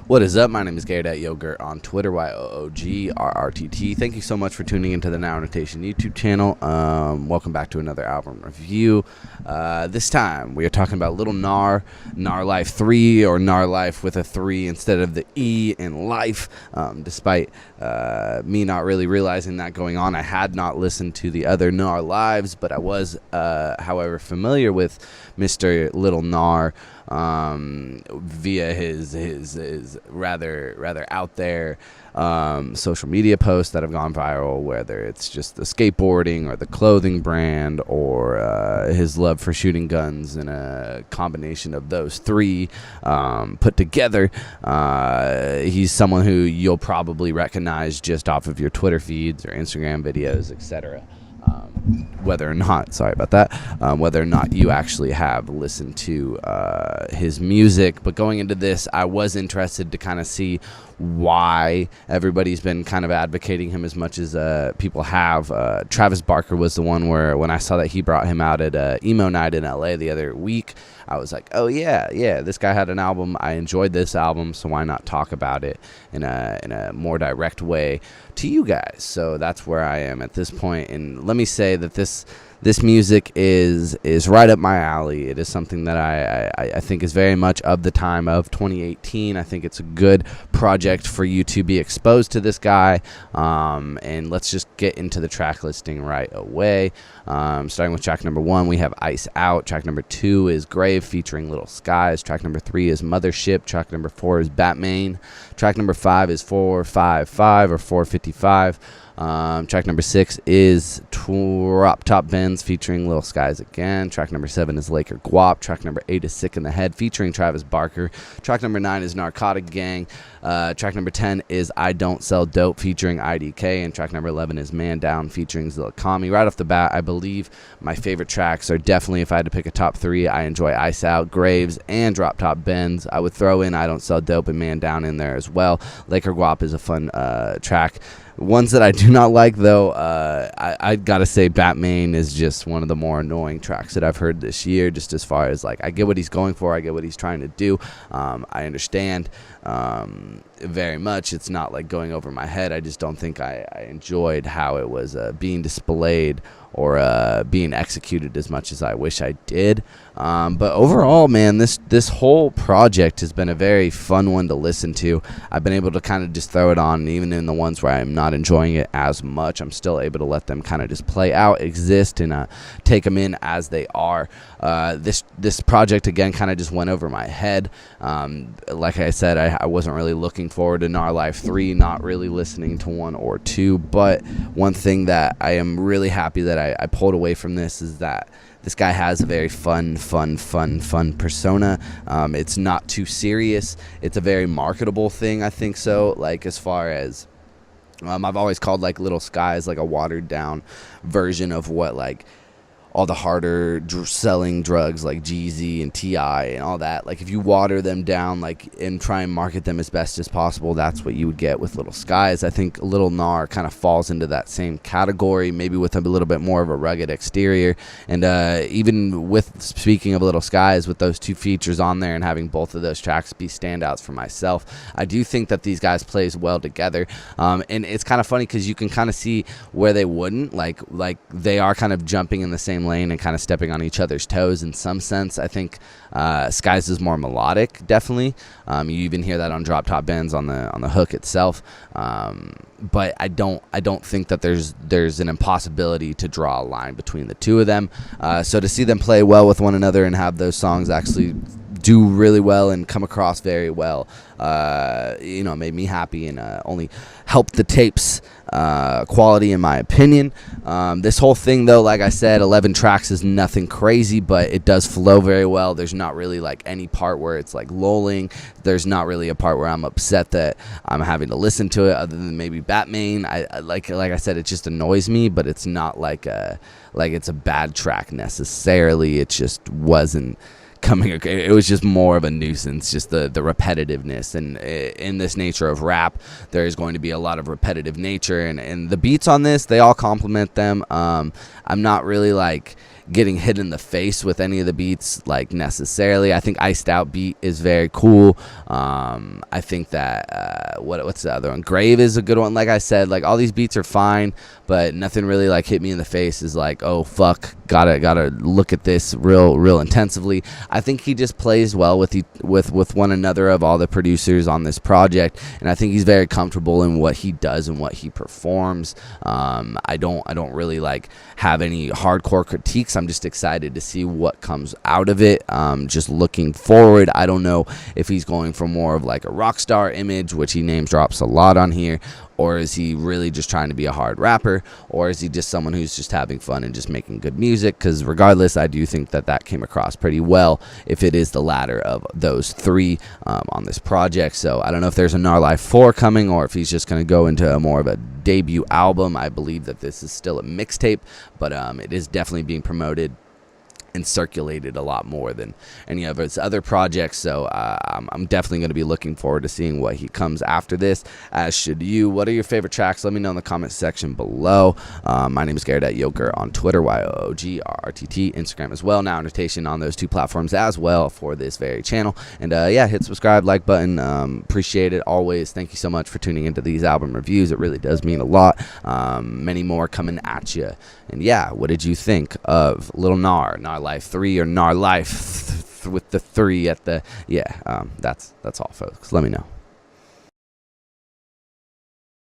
What is up? My name is Garrett at Yogurt on Twitter, YOOGRRTT. Thank you so much for tuning into the Now Annotation YouTube channel. Welcome back to another album review. This time we are talking about Lil Gnar Gnar Lif3, or Gnar Life with a 3 instead of the E in life. Despite me not really realizing that going on, I had not listened to the other Gnar Lives, but I was, however, familiar with Mr. Lil Gnar via his rather out there social media posts that have gone viral, whether it's just the skateboarding or the clothing brand or his love for shooting guns, and a combination of those three put together. He's someone who you'll probably recognize just off of your Twitter feeds or Instagram videos, etc. Whether or not, whether or not you actually have listened to his music. But going into this, I was interested to kind of see why everybody's been kind of advocating him as much as people have. Travis Barker was the one where when I saw that he brought him out at Emo Night in LA the other week, I was like, oh yeah, this guy had an album. I enjoyed this album, so why not talk about it in a more direct way to you guys? So that's where I am at this point. And let me say that this music is right up my alley. It is something that I think is very much of the time of 2018. I think it's a good project for you to be exposed to this guy. And let's just get into the track listing right away. Starting with track number 1, we have Ice Out. Track number 2 is Grave featuring Little Skies. Track number 3 is Mothership. Track number 4 is Batman. Track number 5 is 455 or 455. Track number 6 is Drop Top Benz featuring Little Skies again. Track number 7 is Laker Guap. Track number 8 is Sick in the Head featuring Travis Barker. Track number 9 is Narcotic Gang. Track number 10 is I Don't Sell Dope featuring IDK. And track number 11 is Man Down featuring Zilla Kami. Right off the bat, I believe my favorite tracks are definitely, if I had to pick a top 3, I enjoy Ice Out, Graves, and Drop Top Benz. I would throw in I Don't Sell Dope and Man Down in there as well. Laker Guap is a fun track. Ones that I do not like, though, I gotta say Batman is just one of the more annoying tracks that I've heard this year, just as far as, like, I get what he's going for, I get what he's trying to do. I understand very much. It's not, like, going over my head. I just don't think I enjoyed how it was being displayed or being executed as much as I wish I did. But overall, man, this whole project has been a very fun one to listen to. I've been able to kind of just throw it on, and even in the ones where I'm not enjoying it as much, I'm still able to let them kind of just play out, exist, and take them in as they are. This project, again, kind of just went over my head. Like I said, I wasn't really looking forward to Gnar Lif3, not really listening to 1 or 2, but one thing that I am really happy that I pulled away from this is that this guy has a very fun persona. It's not too serious. It's a very marketable thing, I think so. Like, as far as I've always called, like, Little Skies, like, a watered down version of what, like, all the harder selling drugs like Jeezy and T.I. and all that. Like, if you water them down, like, and try and market them as best as possible, that's what you would get with Little Skies. I think Lil Gnar kind of falls into that same category, maybe with a little bit more of a rugged exterior. And even with, speaking of Little Skies, with those 2 features on there and having both of those tracks be standouts for myself, I do think that these guys plays well together. And it's kind of funny because you can kind of see where they wouldn't. Like they are kind of jumping in the same lane and kind of stepping on each other's toes in some sense. I think Skies is more melodic, definitely. You even hear that on Drop Top Benz on the hook itself. But I don't think that there's an impossibility to draw a line between the two of them. So to see them play well with one another and have those songs actually do really well and come across very well, made me happy and only helped the tape's quality, in my opinion. This whole thing, though, like I said, 11 tracks is nothing crazy, but it does flow very well. There's not really, like, any part where it's, like, lulling. There's not really a part where I'm upset that I'm having to listen to it, other than maybe Batman. Like I said, it just annoys me, but it's not like it's a bad track necessarily. It just wasn't coming. It was just more of a nuisance, just the repetitiveness. And in this nature of rap, there is going to be a lot of repetitive nature, and the beats on this, they all complement them. I'm not really, like, getting hit in the face with any of the beats like necessarily. I think Iced Out beat is very cool. I think that what's the other one? Grave is a good one. Like I said, like all these beats are fine, but nothing really like hit me in the face is like, oh fuck, gotta look at this real intensively. I think he just plays well with one another of all the producers on this project, and I think he's very comfortable in what he does and what he performs. I don't really like have any hardcore critiques. I'm just excited to see what comes out of it. Just looking forward. I don't know if he's going for more of like a rock star image, which he names drops a lot on here, or is he really just trying to be a hard rapper, or is he just someone who's just having fun and just making good music? Because regardless, I do think that came across pretty well if it is the latter of those three on this project. So I don't know if there's a Gnar Life 4 coming, or if he's just going to go into more of a debut album. I believe that this is still a mixtape, but it is definitely being promoted and circulated a lot more than any of his other projects. So I'm definitely going to be looking forward to seeing what he comes after this, as should you. What are your favorite tracks? Let me know in the comment section below. My name is Gnar on Twitter, YOOGRRTT, Instagram as well. Now annotation on those two platforms as well for this very channel. And yeah, hit subscribe, like button. Appreciate it always. Thank you so much for tuning into these album reviews. It really does mean a lot. Many more coming at you. And yeah, what did you think of Lil Gnar Life 3 or Gnar Life with the 3 at the, yeah, that's all folks. Let me know.